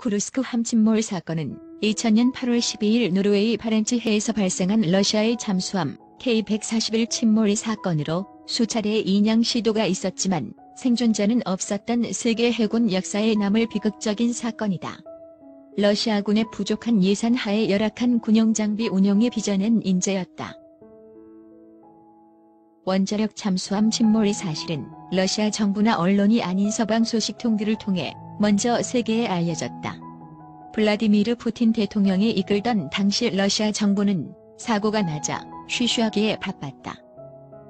쿠르스크함 침몰 사건은 2000년 8월 12일 노르웨이 바렌츠해에서 발생한 러시아의 잠수함 K-141 침몰 사건으로 수차례의 인양 시도가 있었지만 생존자는 없었던 세계 해군 역사에 남을 비극적인 사건이다. 러시아군의 부족한 예산 하에 열악한 군용장비 운용이 빚어낸 인재였다. 원자력 잠수함 침몰의 사실은 러시아 정부나 언론이 아닌 서방 소식통들을 통해 먼저 세계에 알려졌다. 블라디미르 푸틴 대통령이 이끌던 당시 러시아 정부는 사고가 나자 쉬쉬하기에 바빴다.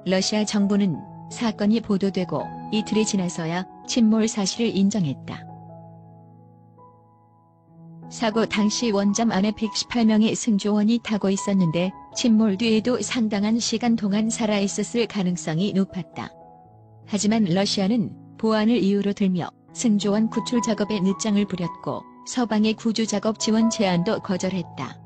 러시아 정부는 사건이 보도되고 이틀이 지나서야 침몰 사실을 인정했다. 사고 당시 원잠 안에 118명의 승조원이 타고 있었는데 침몰 뒤에도 상당한 시간 동안 살아있었을 가능성이 높았다. 하지만 러시아는 보안을 이유로 들며 승조원 구출 작업에 늦장을 부렸고 서방의 구조 작업 지원 제안도 거절했다.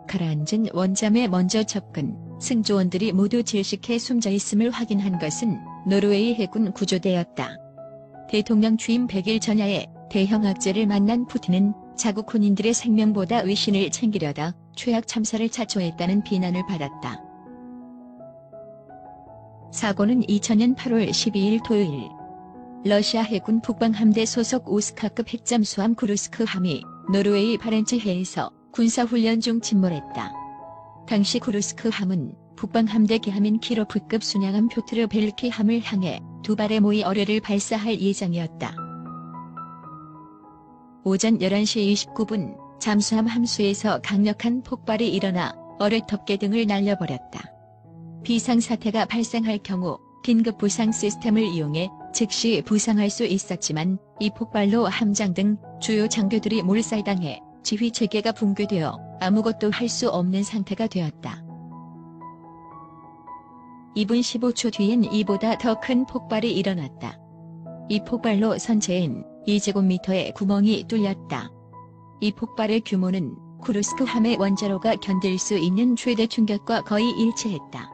가라앉은 원잠에 먼저 접근, 승조원들이 모두 질식해 숨져 있음을 확인한 것은 노르웨이 해군 구조대였다. 대통령 취임 100일 전야에 대형 악재를 만난 푸틴은 자국 군인들의 생명보다 위신을 챙기려다 최악 참사를 자초했다는 비난을 받았다. 사고는 2000년 8월 12일 토요일 러시아 해군 북방함대 소속 오스카급 핵잠수함 쿠르스크함이 노르웨이 바렌츠해에서 군사훈련 중 침몰했다. 당시 쿠르스크함은 북방함대 기함인 키로프급 순양함 표트르 벨키함을 향해 두 발의 모의 어뢰를 발사할 예정이었다. 오전 11시 29분 잠수함 함수에서 강력한 폭발이 일어나 어뢰 덮개 등을 날려버렸다. 비상사태가 발생할 경우 긴급 부상 시스템을 이용해 즉시 부상할 수 있었지만 이 폭발로 함장 등 주요 장교들이 몰살당해 지휘체계가 붕괴되어 아무것도 할 수 없는 상태가 되었다. 2분 15초 뒤엔 이보다 더 큰 폭발이 일어났다. 이 폭발로 선체엔 2제곱미터의 구멍이 뚫렸다. 이 폭발의 규모는 쿠르스크함의 원자로가 견딜 수 있는 최대 충격과 거의 일치했다.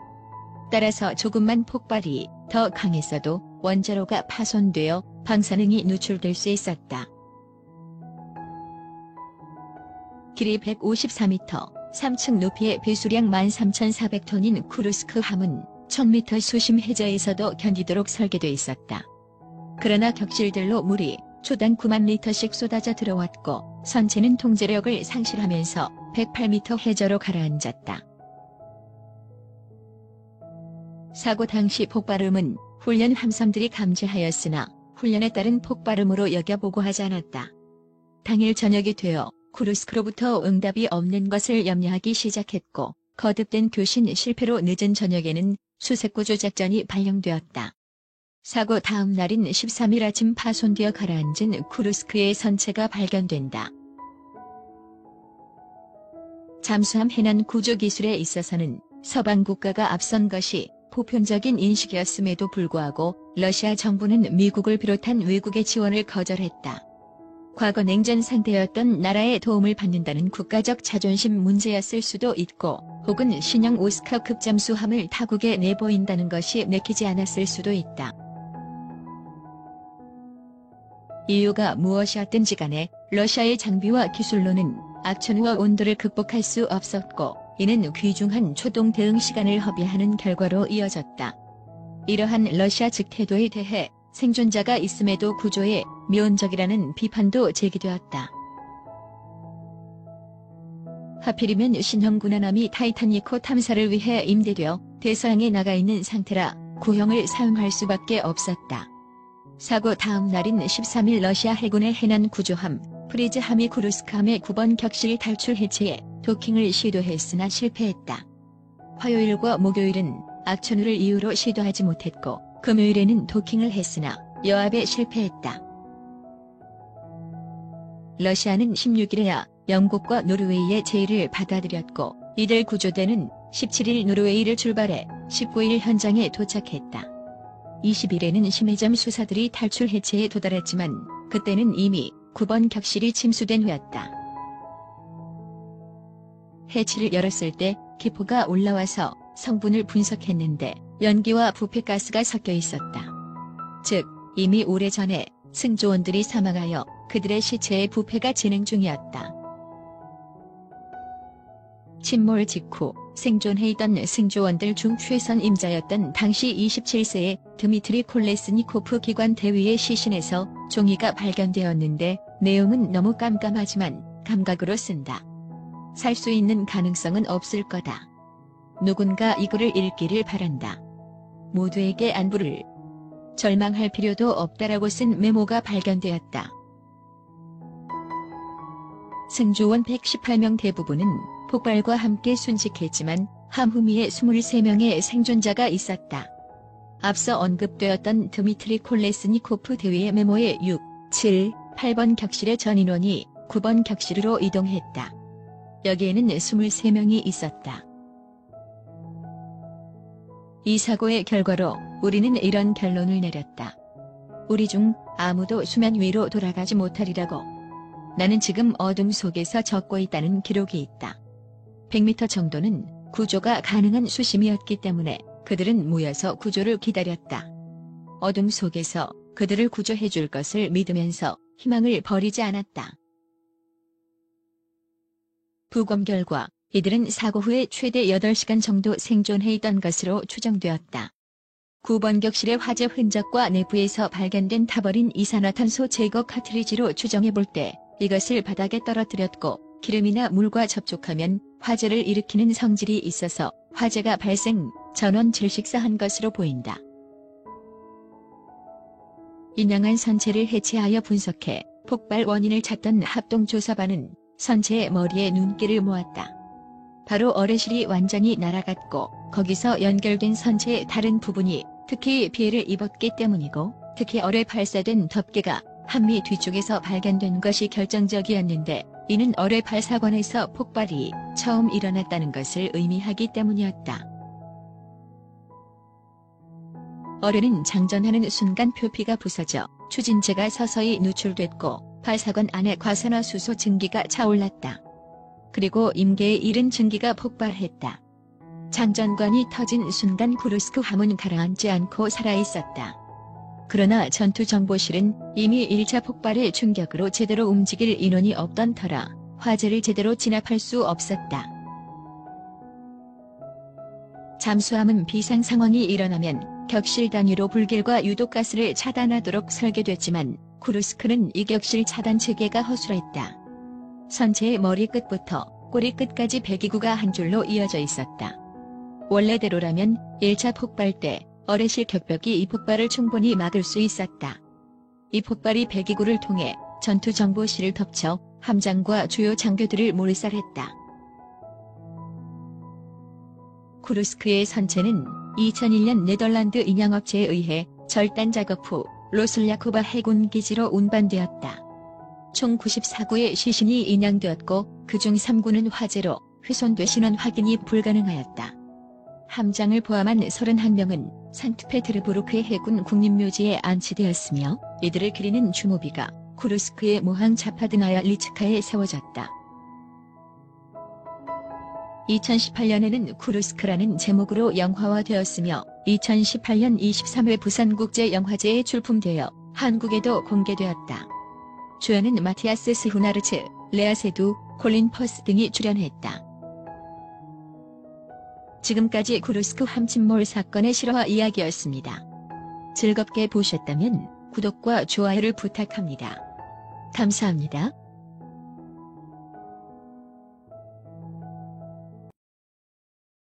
따라서 조금만 폭발이 더 강했어도 원자로가 파손되어 방사능이 누출될 수 있었다. 길이 154m, 3층 높이의 배수량 13,400톤인 쿠르스크함은 1000m 수심 해저에서도 견디도록 설계돼 있었다. 그러나 격실들로 물이 초당 9만 리터씩 쏟아져 들어왔고 선체는 통제력을 상실하면서 108m 해저로 가라앉았다. 사고 당시 폭발음은 훈련 함선들이 감지하였으나 훈련에 따른 폭발음으로 여겨 보고하지 않았다. 당일 저녁이 되어 쿠르스크로부터 응답이 없는 것을 염려하기 시작했고 거듭된 교신 실패로 늦은 저녁에는 수색구조 작전이 발령되었다. 사고 다음 날인 13일 아침 파손되어 가라앉은 쿠르스크의 선체가 발견된다. 잠수함 해난 구조 기술에 있어서는 서방 국가가 앞선 것이 보편적인 인식이었음에도 불구하고 러시아 정부는 미국을 비롯한 외국의 지원을 거절했다. 과거 냉전 상태였던 나라의 도움을 받는다는 국가적 자존심 문제였을 수도 있고 혹은 신형 오스카급 잠수함을 타국에 내보인다는 것이 내키지 않았을 수도 있다. 이유가 무엇이었든지 간에 러시아의 장비와 기술로는 악천후와 온도를 극복할 수 없었고 이는 귀중한 초동 대응 시간을 허비하는 결과로 이어졌다. 이러한 러시아 측 태도에 대해 생존자가 있음에도 구조에 미온적이라는 비판도 제기되었다. 하필이면 신형 군함이 타이타니코 탐사를 위해 임대되어 대서양에 나가 있는 상태라 구형을 사용할 수밖에 없었다. 사고 다음 날인 13일 러시아 해군의 해난 구조함 프리즈함이 쿠르스크함의 9번 격실 탈출 해체에 도킹을 시도했으나 실패했다. 화요일과 목요일은 악천후를 이유로 시도하지 못했고 금요일에는 도킹을 했으나 여합에 실패했다. 러시아는 16일에야 영국과 노르웨이의 제의를 받아들였고 이들 구조대는 17일 노르웨이를 출발해 19일 현장에 도착했다. 20일에는 심해점 수사들이 탈출 해체에 도달했지만 그때는 이미 9번 격실이 침수된 후였다. 해치를 열었을 때 기포가 올라와서 성분을 분석했는데 연기와 부패가스가 섞여 있었다. 즉 이미 오래전에 승조원들이 사망하여 그들의 시체의 부패가 진행 중이었다. 침몰 직후 생존해 있던 승조원들 중 최선 임자였던 당시 27세의 드미트리 콜레스니코프 기관 대위의 시신에서 종이가 발견되었는데 내용은 너무 깜깜하지만 감각으로 쓴다. 살 수 있는 가능성은 없을 거다. 누군가 이거를 읽기를 바란다. 모두에게 안부를. 절망할 필요도 없다라고 쓴 메모가 발견되었다. 승조원 118명 대부분은 폭발과 함께 순직했지만 함후미에 23명의 생존자가 있었다. 앞서 언급되었던 드미트리 콜레스니코프 대위의 메모에 6, 7, 8번 격실의 전 인원이 9번 격실로 이동했다. 여기에는 23명이 있었다. 이 사고의 결과로 우리는 이런 결론을 내렸다. 우리 중 아무도 수면 위로 돌아가지 못하리라고. 나는 지금 어둠 속에서 젖고 있다는 기록이 있다. 100m 정도는 구조가 가능한 수심이었기 때문에 그들은 모여서 구조를 기다렸다. 어둠 속에서 그들을 구조해 줄 것을 믿으면서 희망을 버리지 않았다. 부검 결과 이들은 사고 후에 최대 8시간 정도 생존해 있던 것으로 추정되었다. 9번 격실의 화재 흔적과 내부에서 발견된 타버린 이산화탄소 제거 카트리지로 추정해 볼 때 이것을 바닥에 떨어뜨렸고 기름이나 물과 접촉하면 화재를 일으키는 성질이 있어서 화재가 발생, 전원 질식사한 것으로 보인다. 인양한 선체를 해체하여 분석해 폭발 원인을 찾던 합동조사반은 선체의 머리에 눈길을 모았다. 바로 어뢰실이 완전히 날아갔고 거기서 연결된 선체의 다른 부분이 특히 피해를 입었기 때문이고 특히 어뢰 발사된 덮개가 한미 뒤쪽에서 발견된 것이 결정적이었는데 이는 어뢰 발사관에서 폭발이 처음 일어났다는 것을 의미하기 때문이었다. 어뢰는 장전하는 순간 표피가 부서져 추진체가 서서히 누출됐고 발사관 안에 과산화수소 증기가 차올랐다. 그리고 임계에 이른 증기가 폭발했다. 장전관이 터진 순간 쿠르스크 함은 가라앉지 않고 살아있었다. 그러나 전투정보실은 이미 1차 폭발의 충격으로 제대로 움직일 인원이 없던 터라 화재를 제대로 진압할 수 없었다. 잠수함은 비상 상황이 일어나면 격실 단위로 불길과 유독가스를 차단하도록 설계됐지만 쿠르스크는 이 격실 차단 체계가 허술했다. 선체의 머리 끝부터 꼬리 끝까지 배기구가 한 줄로 이어져 있었다. 원래대로라면 1차 폭발 때 어뢰실 격벽이 이 폭발을 충분히 막을 수 있었다. 이 폭발이 배기구를 통해 전투정보실을 덮쳐 함장과 주요 장교들을 몰살했다. 쿠르스크의 선체는 2001년 네덜란드 인양업체에 의해 절단 작업 후 로슬야코바 해군 기지로 운반되었다. 총 94구의 시신이 인양되었고 그중 3구는 화재로 훼손돼 신원 확인이 불가능하였다. 함장을 포함한 31명은 상트페테르부르크의 해군 국립묘지에 안치되었으며 이들을 기리는 주모비가 쿠르스크의 모항 자파드나야 리츠카에 세워졌다. 2018년에는 쿠르스크라는 제목으로 영화화되었으며 2018년 23회 부산국제영화제에 출품되어 한국에도 공개되었다. 주연은 마티아스 스후나르츠, 레아 세두, 콜린 퍼스 등이 출연했다. 지금까지 쿠르스크 함침몰 사건의 실화 이야기였습니다. 즐겁게 보셨다면 구독과 좋아요를 부탁합니다. 감사합니다.